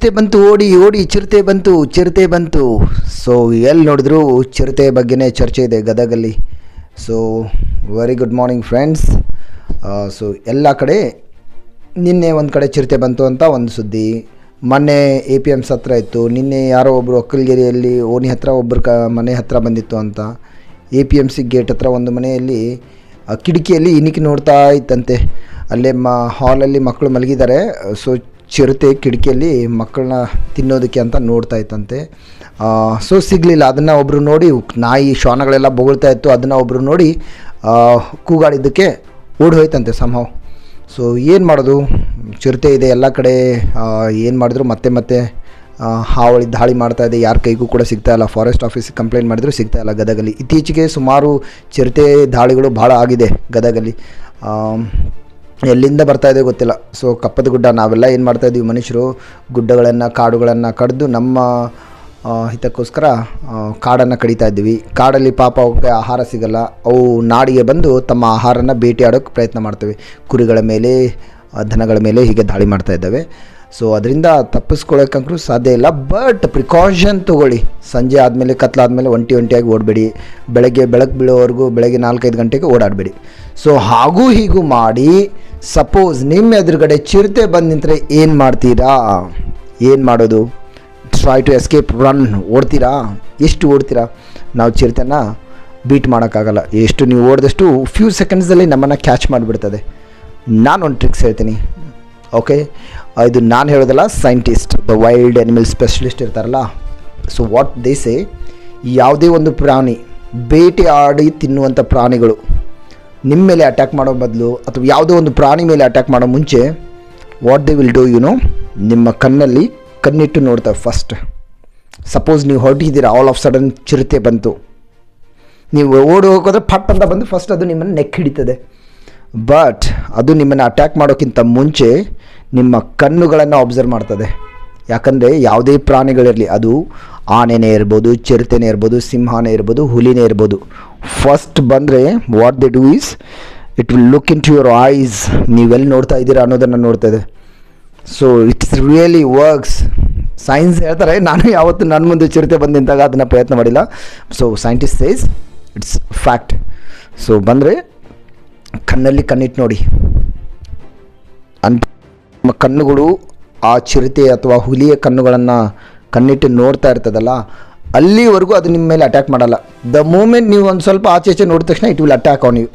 ಚಿರತೆ ಬಂತು, ಓಡಿ ಓಡಿ ಚಿರತೆ ಬಂತು, ಚಿರತೆ ಬಂತು. ಸೊ ಎಲ್ಲಿ ನೋಡಿದ್ರು ಚಿರತೆ ಬಗ್ಗೆನೇ ಚರ್ಚೆ ಇದೆ ಗದಗಲ್ಲಿ. So very good morning friends. So ಎಲ್ಲ ಕಡೆ ನಿನ್ನೆ ಒಂದು ಕಡೆ ಚಿರತೆ ಬಂತು ಅಂತ ಒಂದು ಸುದ್ದಿ, ಮೊನ್ನೆ APMS ಹತ್ರ ಇತ್ತು, ನಿನ್ನೆ ಯಾರೋ ಒಬ್ಬರು ಒಕ್ಕಲಗೆರೆಯಲ್ಲಿ ಓಣಿ ಹತ್ರ ಒಬ್ಬರು ಮನೆ ಹತ್ರ ಬಂದಿತ್ತು ಅಂತ. APMC ಗೇಟ್ ಹತ್ರ ಒಂದು ಮನೆಯಲ್ಲಿ ಕಿಟಕಿಯಲ್ಲಿ ಇಣಿಕಿ ನೋಡ್ತಾ ಇತ್ತಂತೆ. ಅಲ್ಲೇ ಹಾಲಲ್ಲಿ ಮಕ್ಕಳು ಮಲಗಿದ್ದಾರೆ. ಸೊ ಚಿರತೆ ಕಿಟಕಿಯಲ್ಲಿ ಮಕ್ಕಳನ್ನ ತಿನ್ನೋದಕ್ಕೆ ಅಂತ ನೋಡ್ತಾ ಇತ್ತಂತೆ. ಸೊ ಸಿಗಲಿಲ್ಲ. ಅದನ್ನು ಒಬ್ಬರು ನೋಡಿ, ನಾಯಿ ಶ್ವಾನಗಳೆಲ್ಲ ಬೊಗಳ್ತಾ ಇತ್ತು, ಅದನ್ನು ಒಬ್ಬರು ನೋಡಿ ಕೂಗಾಡಿದ್ದಕ್ಕೆ ಓಡಿ ಹೋಯ್ತಂತೆ ಸಂಭವ. ಸೊ ಏನು ಮಾಡೋದು, ಚಿರತೆ ಇದೆ ಎಲ್ಲ ಕಡೆ. ಏನು ಮಾಡಿದ್ರು ಮತ್ತೆ ಹಾವಳಿ ದಾಳಿ ಮಾಡ್ತಾಯಿದೆ, ಯಾರ ಕೈಗೂ ಕೂಡ ಸಿಗ್ತಾಯಿಲ್ಲ. ಫಾರೆಸ್ಟ್ ಆಫೀಸಿಗೆ ಕಂಪ್ಲೇಂಟ್ ಮಾಡಿದ್ರು ಸಿಗ್ತಾಯಿಲ್ಲ ಗದಗಲ್ಲಿ. ಇತ್ತೀಚೆಗೆ ಸುಮಾರು ಚಿರತೆ ದಾಳಿಗಳು ಭಾಳ ಆಗಿದೆ ಗದಗಲ್ಲಿ. ಎಲ್ಲಿಂದ ಬರ್ತಾಯಿದೆ ಗೊತ್ತಿಲ್ಲ. ಸೊ ಕಪ್ಪದ ಗುಡ್ಡ, ನಾವೆಲ್ಲ ಏನು ಮಾಡ್ತಾಯಿದ್ದೀವಿ ಮನುಷ್ಯರು, ಗುಡ್ಡಗಳನ್ನು ಕಾಡುಗಳನ್ನು ಕಡಿದು ನಮ್ಮ ಹಿತಕ್ಕೋಸ್ಕರ ಕಾಡನ್ನು ಕಡಿತಾ ಇದ್ದೀವಿ. ಕಾಡಲ್ಲಿ ಪಾಪ ಅವಕ್ಕೆ ಆಹಾರ ಸಿಗಲ್ಲ, ಅವು ನಾಡಿಗೆ ಬಂದು ತಮ್ಮ ಆಹಾರನ ಬೇಟೆಯಾಡೋಕ್ಕೆ ಪ್ರಯತ್ನ ಮಾಡ್ತವೆ. ಕುರಿಗಳ ಮೇಲೆ, ದನಗಳ ಮೇಲೆ ಹೀಗೆ ದಾಳಿ ಮಾಡ್ತಾ ಇದ್ದಾವೆ. ಸೊ ಅದರಿಂದ ತಪ್ಪಿಸ್ಕೊಳ್ಳೋಕ್ಕಂತೂ ಸಾಧ್ಯ ಇಲ್ಲ. ಬಟ್ ಪ್ರಿಕಾಷನ್ ತೊಗೊಳ್ಳಿ. ಸಂಜೆ ಆದಮೇಲೆ, ಕತ್ಲಾದಮೇಲೆ ಒಂಟಿಯಾಗಿ ಓಡಬೇಡಿ. ಬೆಳಕು ಬೀಳೋವರೆಗೂ ಬೆಳಗ್ಗೆ 4-5 ಗಂಟೆಗೆ ಓಡಾಡಬೇಡಿ. ಸೊ ಹಾಗೂ ಹೀಗೂ ಮಾಡಿ ಸಪೋಸ್ ನಿಮ್ಮ ಎದುರುಗಡೆ ಚಿರತೆ ಬಂದು ನಿಂತರೆ ಏನು ಮಾಡ್ತೀರಾ? ಏನು ಮಾಡೋದು? Try to escape, run. ಓಡ್ತೀರಾ? ಎಷ್ಟು ಓಡ್ತೀರಾ? ನಾವು ಚಿರತೆನ ಬೀಟ್ ಮಾಡೋಕ್ಕಾಗಲ್ಲ. ಎಷ್ಟು ನೀವು ಓಡಿದಷ್ಟು ಫ್ಯೂ ಸೆಕೆಂಡ್ಸಲ್ಲಿ ನಮ್ಮನ್ನು ಕ್ಯಾಚ್ ಮಾಡಿಬಿಡ್ತದೆ. ನಾನೊಂದು ಟ್ರಿಕ್ಸ್ ಹೇಳ್ತೀನಿ, ಓಕೆ? ಇದು ನಾನು ಹೇಳೋದಲ್ಲ, scientist, the wild animal specialist ಇರ್ತಾರಲ್ಲ. ಸೊ ವಾಟ್ ದೇ ಸೇ, ಯಾವುದೇ ಒಂದು ಪ್ರಾಣಿ, ಬೇಟೆಯಾಡಿ ತಿನ್ನುವಂಥ ಪ್ರಾಣಿಗಳು ನಿಮ್ಮ ಮೇಲೆ ಅಟ್ಯಾಕ್ ಮಾಡೋ ಬದಲು ಅಥವಾ ಯಾವುದೋ ಒಂದು ಪ್ರಾಣಿ ಮೇಲೆ ಅಟ್ಯಾಕ್ ಮಾಡೋ ಮುಂಚೆ ವಾಟ್ ದೇ ವಿಲ್ ಡೂ ನಿಮ್ಮ ಕಣ್ಣಲ್ಲಿ ಕಣ್ಣಿಟ್ಟು ನೋಡ್ತವೆ ಫಸ್ಟ್. ಸಪೋಸ್ ನೀವು ಹೊರಟಿದ್ದೀರಾ, ಆಲ್ ಆಫ್ ಸಡನ್ ಚಿರತೆ ಬಂತು, ನೀವು ಓಡಿ ಹೋಗೋದ್ರೆ ಪಟ್ ಅಂತ ಬಂದು ಫಸ್ಟ್ ಅದು ನಿಮ್ಮನ್ನು ನೆಕ್ ಹಿಡಿತದೆ. ಬಟ್ ಅದು ನಿಮ್ಮನ್ನು ಅಟ್ಯಾಕ್ ಮಾಡೋಕ್ಕಿಂತ ಮುಂಚೆ ನಿಮ್ಮ ಕಣ್ಣುಗಳನ್ನು ಅಬ್ಸರ್ವ್ ಮಾಡ್ತದೆ. ಯಾಕಂದರೆ ಯಾವುದೇ ಪ್ರಾಣಿಗಳಿರಲಿ, ಅದು ಆನೆನೇ ಇರ್ಬೋದು, ಚಿರತೆನೇ ಇರ್ಬೋದು, ಸಿಂಹನೇ ಇರ್ಬೋದು, ಹುಲಿನೇ ಇರ್ಬೋದು, ಫಸ್ಟ್ ಬಂದರೆ what they do is it will look into your eyes. ನೀವೆಲ್ಲಿ ನೋಡ್ತಾ ಇದ್ದೀರಾ ಅನ್ನೋದನ್ನು ನೋಡ್ತದೆ. So it's really works. Science ಹೇಳ್ತಾರೆ, ನಾನು ಯಾವತ್ತೂ ನನ್ನ ಮುಂದೆ ಚಿರತೆ ಬಂದು ನಿಂತಾಗ ಅದನ್ನು ಪ್ರಯತ್ನ ಮಾಡಿಲ್ಲ. So scientist says it's fact. So ಬಂದರೆ ಕಣ್ಣಲ್ಲಿ ಕಣ್ಣಿಟ್ಟು ನೋಡಿ. ನಮ್ಮ ಕಣ್ಣುಗಳು ಆ ಚಿರತೆ ಅಥವಾ ಹುಲಿಯ ಕಣ್ಣುಗಳನ್ನು ಕಣ್ಣಿಟ್ಟು ನೋಡ್ತಾ ಇರ್ತದಲ್ಲ, ಅಲ್ಲಿವರೆಗೂ ಅದು ನಿಮ್ಮ ಮೇಲೆ ಅಟ್ಯಾಕ್ ಮಾಡಲ್ಲ. ದ ಮೂಮೆಂಟ್ ನೀವು ಒಂದು ಸ್ವಲ್ಪ ಆಚೆ ನೋಡಿದ ತಕ್ಷಣ it will attack on you.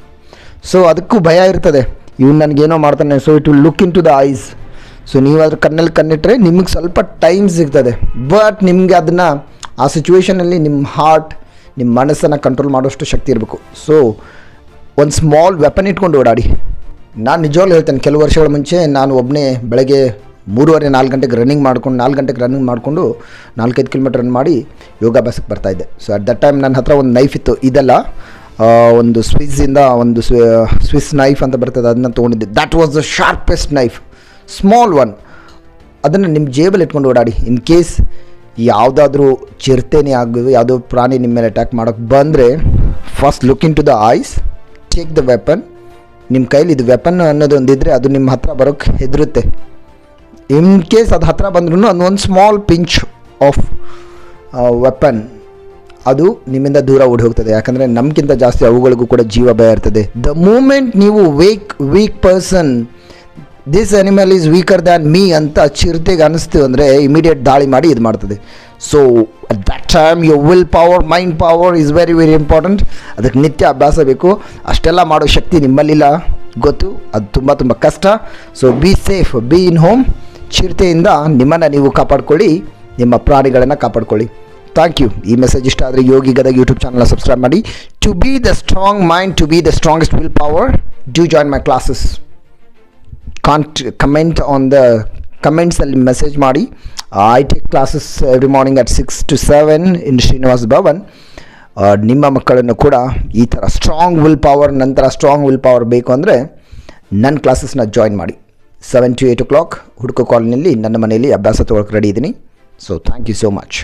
So ಅದಕ್ಕೂ ಭಯ ಇರ್ತದೆ, ಇವ್ನು ನನಗೇನೋ ಮಾಡ್ತಾನೆ. So it will look into the eyes. So ನೀವು ಅದ್ರ ಕಣ್ಣಲ್ಲಿ ಕಣ್ಣಿಟ್ಟರೆ ನಿಮಗೆ ಸ್ವಲ್ಪ ಟೈಮ್ ಸಿಗ್ತದೆ. ಬಟ್ ನಿಮಗೆ ಅದನ್ನು ಆ ಸಿಚುವೇಷನಲ್ಲಿ ನಿಮ್ಮ ಹಾರ್ಟ್, ನಿಮ್ಮ ಮನಸ್ಸನ್ನು ಕಂಟ್ರೋಲ್ ಮಾಡೋಷ್ಟು ಶಕ್ತಿ ಇರಬೇಕು. ಸೊ ಒಂದು ಸ್ಮಾಲ್ ವೆಪನ್ ಇಟ್ಕೊಂಡು ಓಡಾಡಿ. ನಾನು ನಿಜವಾಗ್ಲೂ ಹೇಳ್ತೇನೆ, ಕೆಲವು ವರ್ಷಗಳ ಮುಂಚೆ ನಾನು ಒಬ್ಬನೇ ಬೆಳಗ್ಗೆ 3:30-4 ಗಂಟೆಗೆ ರನ್ನಿಂಗ್ ಮಾಡ್ಕೊಂಡು 4 ಗಂಟೆಗೆ ರನ್ನಿಂಗ್ ಮಾಡಿಕೊಂಡು 4-5 ಕಿಲೋಮೀಟರ್ ರನ್ ಮಾಡಿ ಯೋಗಾಭ್ಯಾಸಕ್ಕೆ ಬರ್ತಾಯಿದ್ದೆ. ಸೊ ಅಟ್ ದಟ್ ಟೈಮ್ ನನ್ನ ಹತ್ರ ಒಂದು ನೈಫ್ ಇತ್ತು. ಇದೆಲ್ಲ ಒಂದು ಸ್ವಿಸ್ಸಿಂದ ಒಂದು ಸ್ವಿಸ್ ನೈಫ್ ಅಂತ ಬರ್ತದೆ, ಅದನ್ನು ತೊಗೊಂಡಿದ್ದೆ. That was the sharpest knife, small one. ಅದನ್ನು ನಿಮ್ಮ ಜೇಬಲ್ಲಿ ಇಟ್ಕೊಂಡು ಓಡಾಡಿ. ಇನ್ ಕೇಸ್ ಯಾವುದಾದ್ರೂ ಚಿರತೆನೇ ಆಗೋದು, ಯಾವುದೋ ಪ್ರಾಣಿ ನಿಮ್ಮ ಮೇಲೆ ಅಟ್ಯಾಕ್ ಮಾಡೋಕ್ಕೆ ಬಂದರೆ first look into the eyes, take the weapon. ನಿಮ್ಮ ಕೈಲಿ ಇದು ವೆಪನ್ ಅನ್ನೋದು ಒಂದಿದ್ದರೆ ಅದು ನಿಮ್ಮ ಹತ್ರ ಬರೋಕ್ಕೆ ಹೆದರುತ್ತೆ. ಇನ್ ಕೇಸ್ ಅದು ಹತ್ರ ಬಂದ್ರೂ ಅದೊಂದು ಸ್ಮಾಲ್ ಪಿಂಚ್ ಆಫ್ ವೆಪನ್ ಅದು ನಿಮ್ಮಿಂದ ದೂರ ಓಡಿ ಹೋಗ್ತದೆ. ಯಾಕಂದರೆ ನಮಗಿಂತ ಜಾಸ್ತಿ ಅವುಗಳಿಗೂ ಕೂಡ ಜೀವ ಭಯ ಇರ್ತದೆ. ದ ಮೂಮೆಂಟ್ ನೀವು weak person, this animal is weaker than me ಅಂತ ಚಿರತೆಗೆ ಅನ್ನಿಸ್ತೀವಿ ಅಂದರೆ ಇಮಿಡಿಯೇಟ್ ದಾಳಿ ಮಾಡಿ ಇದು ಮಾಡ್ತದೆ. So at that time your will power, mind power is very important. ಅದಕ್ಕೆ ನಿತ್ಯ ಅಭ್ಯಾಸ ಬೇಕು. ಅಷ್ಟೆಲ್ಲ ಮಾಡೋ ಶಕ್ತಿ ನಿಮ್ಮಲ್ಲಿಲ್ಲ, ಗೊತ್ತು. ಅದು ತುಂಬ ಕಷ್ಟ. So be safe, be in home. ಚಿರತೆಯಿಂದ ನಿಮ್ಮನ್ನು ನೀವು ಕಾಪಾಡ್ಕೊಳ್ಳಿ, ನಿಮ್ಮ ಪ್ರಾಣಿಗಳನ್ನು ಕಾಪಾಡ್ಕೊಳ್ಳಿ. Thank you. ಈ ಮೆಸೇಜ್ ಇಷ್ಟ ಆದರೆ ಯೋಗಿ ಗದಗ್ ಯೂಟ್ಯೂಬ್ ಚಾನಲ್ನ ಸಬ್ಸ್ಕ್ರೈಬ್ ಮಾಡಿ. To be the strong mind, to be the strongest will power, do join my classes. Comment on the ಕಮೆಂಟ್ಸಲ್ಲಿ ಮೆಸೇಜ್ ಮಾಡಿ. I take classes every morning at 6 to 7 in Srinivas Bhavan. ನಿಮ್ಮ ಮಕ್ಕಳನ್ನು ಕೂಡ ಈ ಥರ ಸ್ಟ್ರಾಂಗ್ ವಿಲ್ ಪವರ್, ನಂತರ strong will power ಬೇಕು ಅಂದರೆ ನನ್ನ ಕ್ಲಾಸಸ್ನ ಜಾಯಿನ್ ಮಾಡಿ. 7 to 8 o'clock ಹುಡುಕೋ ಕಾಲೋನಿಯಲ್ಲಿ ನನ್ನ ಮನೆಯಲ್ಲಿ ಅಭ್ಯಾಸ ತೊಗೊಳಕ್ಕೆ ರೆಡಿ ಇದ್ದೀನಿ. So thank you so much.